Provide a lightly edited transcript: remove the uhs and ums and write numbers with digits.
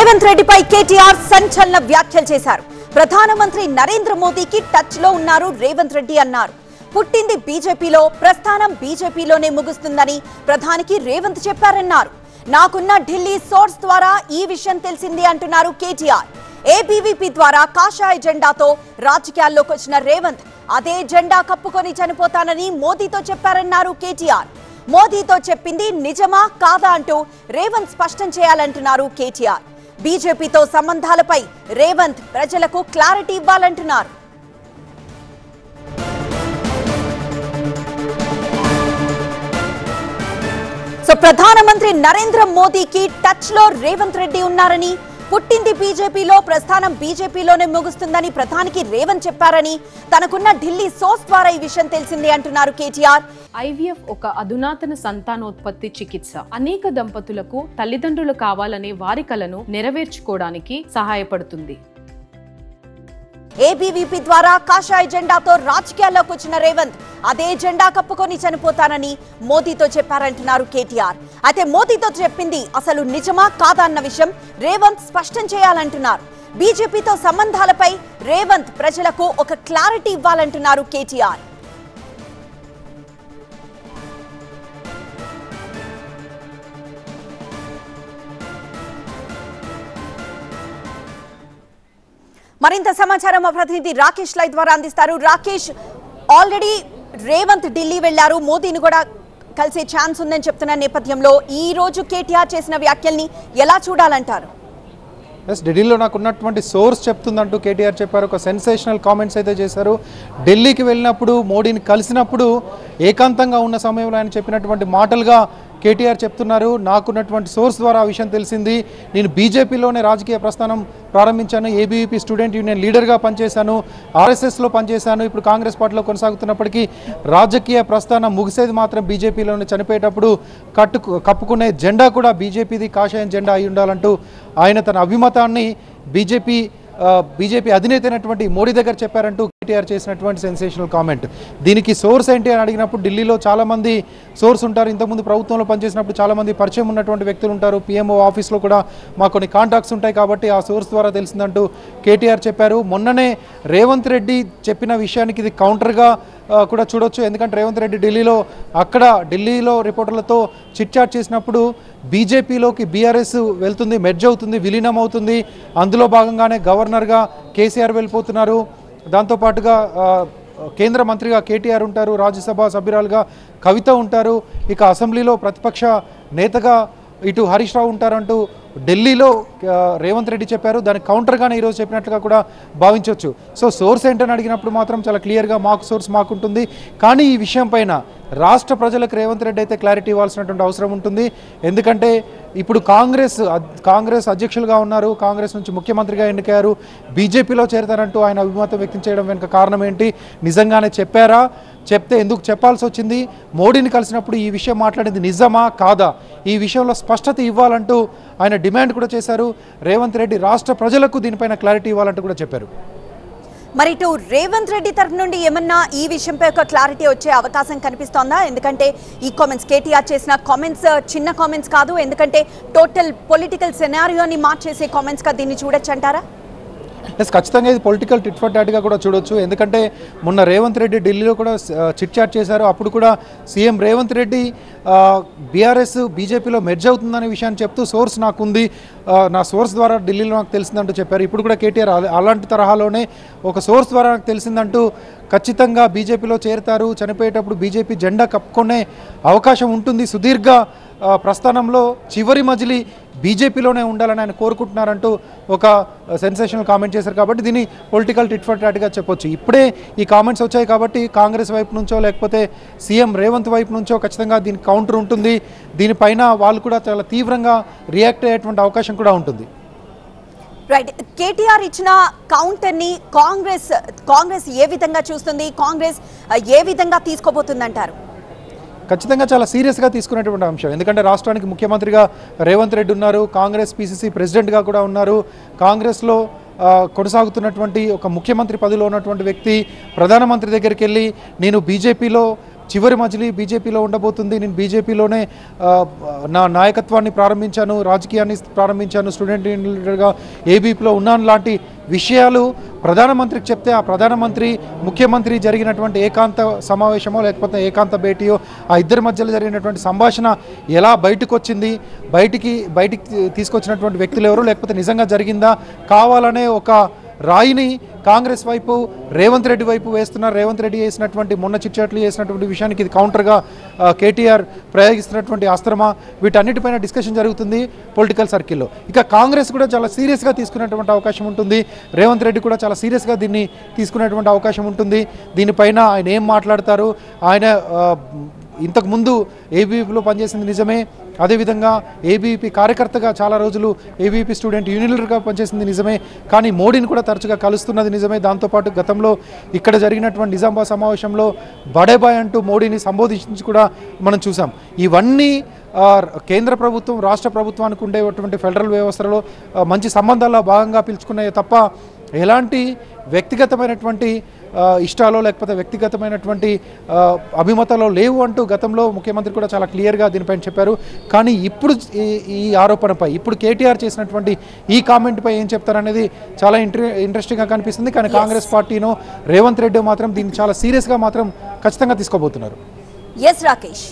రేవంత్ రెడ్డిపై కేటీఆర్ సంచలన వ్యాఖ్యలు చేశారు. ప్రధానమంత్రి నరేంద్ర మోదీకి టచ్ లో ఉన్నారు రేవంత్ రెడ్డి అన్నారు. పుట్టింది బీజేపీలో, ప్రస్థానం బీజేపీలోనే ముగుస్తుందని ప్రధానికి రేవంత్ చెప్పారన్నారు. నాకున్న ఢిల్లీ సోర్స్ ద్వారా ఈ విషయం తెలిసింది అంటున్నారు కేటీఆర్. ఏబీవీపీ ద్వారా కాషాయ జెండాతో రాజకీయాల్లోకి వచ్చిన రేవంత్ అదే జెండా కప్పుకొని చనిపోతానని మోదీతో చెప్పారన్నారు కేటీఆర్. మోదీతో చెప్పింది నిజమా కాదా అంటూ రేవంత్ స్పష్టం చేయాలంటున్నారు కేటీఆర్. బీజేపీతో సంబంధాలపై రేవంత్ ప్రజలకు క్లారిటీ ఇవ్వాలంటున్నారు. ప్రధానమంత్రి నరేంద్ర మోదీకి టచ్ లో రేవంత్ రెడ్డి ఉన్నారని, పుట్టింది బీజేపీలో, ప్రస్థానం బీజేపీలోనే ముగుస్తుందని ప్రధానికి రేవంత్ చెప్పారని, తనకున్న ఢిల్లీ సోర్స్ ద్వారా ఈ విషయం తెలిసింది అంటున్నారు కేటీఆర్. ఐవీఎఫ్ ఒక అధునాతన సంతానోత్పత్తి చికిత్స. అనేక దంపతులకు తల్లిదండ్రులు కావాలనే వారి కలను నెరవేర్చుకోవడానికి సహాయపడుతుంది. ఏబీవీపీ ద్వారా కాషాయ జెండాతో రాజకీయాల్లోకి వచ్చిన రేవంత్ అదే జెండా కప్పుకొని చనిపోతానని మోదీతో చెప్పారంటున్నారు కేటీఆర్. అయితే మోదీతో చెప్పింది అసలు నిజమా కాదా అన్న విషయం రేవంత్ స్పష్టం చేయాలంటున్నారు. బీజేపీతో సంబంధాలపై రేవంత్ ప్రజలకు ఒక క్లారిటీ ఇవ్వాలంటున్నారు కేటీఆర్. మరింత సమాచారం మా ప్రతినిధి రాకేష్ లైవ్ ద్వారా అందిస్తారు. రాకేష్, ఆల్రెడీ రేవంత్ ఢిల్లీ వెళ్లారు, మోదీని కూడా కలిసే ఛాన్స్ ఉందని చెప్తున్న నేపథ్యంలో ఈ రోజు కేటీఆర్ చేసిన వ్యాఖ్యల్ని ఎలా చూడాలంటారు? ఢిల్లీలో నాకు ఉన్నటువంటి సోర్స్ చెప్తుందంటూ కేటీఆర్ చెప్పారు. ఒక సెన్సేషనల్ కామెంట్స్ అయితే చేశారు. ఢిల్లీకి వెళ్ళినప్పుడు, మోడీని కలిసినప్పుడు ఏకాంతంగా ఉన్న సమయంలో ఆయన చెప్పినటువంటి మాటలుగా కేటీఆర్ చెప్తున్నారు. నాకున్నటువంటి సోర్స్ ద్వారా ఆ విషయం తెలిసింది. నేను బీజేపీలోనే రాజకీయ ప్రస్థానం ప్రారంభించాను. ఏబీవీపీ స్టూడెంట్ యూనియన్ లీడర్గా పనిచేశాను, ఆర్ఎస్ఎస్లో పనిచేశాను. ఇప్పుడు కాంగ్రెస్ పార్టీలో కొనసాగుతున్నప్పటికీ రాజకీయ ప్రస్థానం ముగిసేది మాత్రం బీజేపీలోనే. చనిపోయేటప్పుడు కప్పుకునే జెండా కూడా బీజేపీది కాషాయం జెండా అయి ఉండాలంటూ ఆయన తన అభిమతాన్ని బీజేపీ అధినేత అయినటువంటి మోడీ దగ్గర చెప్పారంటూ కేటీఆర్ చేసినటువంటి సెన్సేషనల్ కామెంట్. దీనికి సోర్స్ ఏంటి అని అడిగినప్పుడు ఢిల్లీలో చాలామంది సోర్స్ ఉంటారు. ఇంతకుముందు ప్రభుత్వంలో పనిచేసినప్పుడు చాలామంది పరిచయం ఉన్నటువంటి వ్యక్తులు ఉంటారు. పీఎంఓ ఆఫీస్లో కూడా మాకు కొన్ని కాంటాక్ట్స్ ఉంటాయి కాబట్టి ఆ సోర్స్ ద్వారా తెలిసిందంటూ కేటీఆర్ చెప్పారు. మొన్ననే రేవంత్ రెడ్డి చెప్పిన విషయానికి ఇది కౌంటర్గా కూడా చూడొచ్చు. ఎందుకంటే రేవంత్ రెడ్డి ఢిల్లీలో రిపోర్టర్లతో చిట్ చాట్ చేసినప్పుడు బీజేపీలోకి బీఆర్ఎస్ వెళ్తుంది, మెర్జ్ అవుతుంది, విలీనం అవుతుంది. అందులో భాగంగానే గవర్నర్గా కేసీఆర్ వెళ్ళిపోతున్నారు. దాంతోపాటుగా కేంద్ర మంత్రిగా కేటీఆర్ ఉంటారు, రాజ్యసభ సభ్యురాలుగా కవిత ఉంటారు, ఇక అసెంబ్లీలో ప్రతిపక్ష నేతగా ఇటు హరీష్ రావు ఉంటారంటూ ఢిల్లీలో రేవంత్ రెడ్డి చెప్పారు. దానికి కౌంటర్గానే ఈరోజు చెప్పినట్లుగా కూడా భావించవచ్చు. సో సోర్స్ ఏంటని అడిగినప్పుడు మాత్రం చాలా క్లియర్గా సోర్స్ మాకుంటుంది. కానీ ఈ విషయం పైన రాష్ట్ర ప్రజలకు రేవంత్ రెడ్డి అయితే క్లారిటీ ఇవ్వాల్సినటువంటి అవసరం ఉంటుంది. ఎందుకంటే ఇప్పుడు కాంగ్రెస్ అధ్యక్షులుగా ఉన్నారు, కాంగ్రెస్ నుంచి ముఖ్యమంత్రిగా ఎన్నికయ్యారు, బీజేపీలో చేరతారంటూ ఆయన అభిమతం వ్యక్తం చేయడం వెనుక కారణం ఏంటి? నిజంగానే చెప్పారా? చెప్తే ఎందుకు చెప్పాల్సి వచ్చింది? మోడీని కలిసినప్పుడు ఈ విషయం మాట్లాడింది నిజమా కాదా? ఈ విషయంలో స్పష్టత ఇవ్వాలంటూ ఆయన డిమాండ్ కూడా చేశారు. రేవంత్ రెడ్డి రాష్ట్ర ప్రజలకు దీనిపైన క్లారిటీ ఇవ్వాలంటూ కూడా చెప్పారు. మరి ఇటు రేవంత్ రెడ్డి తరఫు నుండి ఏమన్నా ఈ విషయంపై ఒక క్లారిటీ వచ్చే అవకాశం కనిపిస్తోందా? ఎందుకంటే ఈ కామెంట్స్, కేటీఆర్ చేసిన కామెంట్స్ చిన్న కామెంట్స్ కాదు, ఎందుకంటే టోటల్ పొలిటికల్ సెనారియోని మార్చేసే కామెంట్స్గా దీన్ని చూడొచ్చు అంటారా? ఖచ్చితంగా ఇది పొలిటికల్ టిట్ ఫర్ టాట్గా కూడా చూడొచ్చు. ఎందుకంటే మొన్న రేవంత్ రెడ్డి ఢిల్లీలో కూడా చిట్ చాట్ చేశారు. అప్పుడు కూడా సీఎం రేవంత్ రెడ్డి బీఆర్ఎస్ బీజేపీలో మెర్జ్ అవుతుందనే విషయాన్ని చెప్తూ సోర్స్ నాకుంది, నా సోర్స్ ద్వారా ఢిల్లీలో నాకు తెలిసిందంటూ చెప్పారు. ఇప్పుడు కూడా కేటీఆర్ అలాంటి తరహాలోనే ఒక సోర్స్ ద్వారా నాకు తెలిసిందంటూ ఖచ్చితంగా బీజేపీలో చేరుతారు, చనిపోయేటప్పుడు బీజేపీ జెండా కప్పుకునే అవకాశం ఉంటుంది, సుదీర్ఘ ప్రస్థానంలో చివరి మజిలీ బీజేపీలోనే ఉండాలని ఆయన కోరుకుంటున్నారంటూ ఒక సెన్సేషనల్ కామెంట్ చేశారు. కాబట్టి దీన్ని పొలిటికల్ టిట్ ఫర్ టాట్గా చెప్పొచ్చు. ఇప్పుడే ఈ కామెంట్స్ వచ్చాయి కాబట్టి కాంగ్రెస్ వైపు నుంచో లేకపోతే సీఎం రేవంత్ వైపు నుంచో ఖచ్చితంగా దీనికి కౌంటర్ ఉంటుంది. దీనిపైన వాళ్ళు కూడా చాలా తీవ్రంగా రియాక్ట్ అయ్యేటువంటి అవకాశం కూడా ఉంటుంది. రైట్, కేటీఆర్ ఇచ్చిన కౌంటర్ని కాంగ్రెస్ ఏ విధంగా చూస్తుంది, కాంగ్రెస్ ఏ విధంగా తీసుకోబోతుందంటారు? ఖచ్చితంగా చాలా సీరియస్గా తీసుకునేటువంటి అంశం. ఎందుకంటే రాష్ట్రానికి ముఖ్యమంత్రిగా రేవంత్ రెడ్డి ఉన్నారు, కాంగ్రెస్ పీసీసీ ప్రెసిడెంట్గా కూడా ఉన్నారు. కాంగ్రెస్లో కొనసాగుతున్నటువంటి ఒక ముఖ్యమంత్రి పదవిలో ఉన్నటువంటి వ్యక్తి ప్రధానమంత్రి దగ్గరికి వెళ్ళి నేను బీజేపీలో చివరి మజిలీ బీజేపీలో ఉండబోతుంది, నేను బీజేపీలోనే నా నాయకత్వాన్ని ప్రారంభించాను, రాజకీయాన్ని ప్రారంభించాను, స్టూడెంట్ లీడర్గా ఏబీపీలో ఉన్నాను లాంటి విషయాలు ప్రధానమంత్రికి చెప్తే ఆ ప్రధానమంత్రి ముఖ్యమంత్రి జరిగినటువంటి ఏకాంత సమావేశమో లేకపోతే ఏకాంత భేటీయో ఆ ఇద్దరి మధ్యలో జరిగినటువంటి సంభాషణ ఎలా బయటకు వచ్చింది, బయటికి తీసుకొచ్చినటువంటి వ్యక్తులు ఎవరు, లేకపోతే నిజంగా జరిగిందా, కావాలనే ఒక రాయిని కాంగ్రెస్ వైపు రేవంత్ రెడ్డి వైపు వేస్తున్నారు. రేవంత్ రెడ్డి చేసినటువంటి మొన్న చిట్చాట్లు చేసినటువంటి విషయానికి ఇది కౌంటర్గా కేటీఆర్ ప్రయోగిస్తున్నటువంటి అస్త్రమా, వీటన్నిటిపైన డిస్కషన్ జరుగుతుంది పొలిటికల్ సర్కిల్లో. ఇక కాంగ్రెస్ కూడా చాలా సీరియస్గా తీసుకునేటువంటి అవకాశం ఉంటుంది, రేవంత్ రెడ్డి కూడా చాలా సీరియస్గా దీన్ని తీసుకునేటువంటి అవకాశం ఉంటుంది. దీనిపైన ఆయన ఏం మాట్లాడతారు, ఆయన ఇంతకుముందు ఏబీవీపీలో పనిచేసింది నిజమే, అదేవిధంగా ఏబీవీపీ కార్యకర్తగా చాలా రోజులు ఏబీవీపీ స్టూడెంట్ యూనియన్ లీడర్గా పనిచేసింది నిజమే, కానీ మోడీని కూడా తరచుగా కలుస్తున్నది నిజమే. దాంతోపాటు గతంలో ఇక్కడ జరిగినటువంటి నిజామాబాద్ సమావేశంలో బడేబాయ్ అంటూ మోడీని సంబోధించి కూడా మనం చూసాం. ఇవన్నీ కేంద్ర ప్రభుత్వం రాష్ట్ర ప్రభుత్వానికి ఉండేటువంటి ఫెడరల్ వ్యవస్థలో మంచి సంబంధాల్లో భాగంగా పిలుచుకున్నాయే తప్ప ఎలాంటి వ్యక్తిగతమైనటువంటి ఇష్టాలో లేకపోతే వ్యక్తిగతమైనటువంటి అభిమతాలు లేవు అంటూ గతంలో ముఖ్యమంత్రి కూడా చాలా క్లియర్గా దీనిపైన చెప్పారు. కానీ ఇప్పుడు ఈ ఆరోపణపై ఇప్పుడు కేటీఆర్ చేసినటువంటి ఈ కామెంట్పై ఏం చెప్తారనేది చాలా ఇంట్రెస్టింగ్గా కనిపిస్తుంది. కానీ కాంగ్రెస్ పార్టీనో రేవంత్ రెడ్డి మాత్రం దీన్ని చాలా సీరియస్గా మాత్రం ఖచ్చితంగా తీసుకోబోతున్నారు. ఎస్ రాకేష్.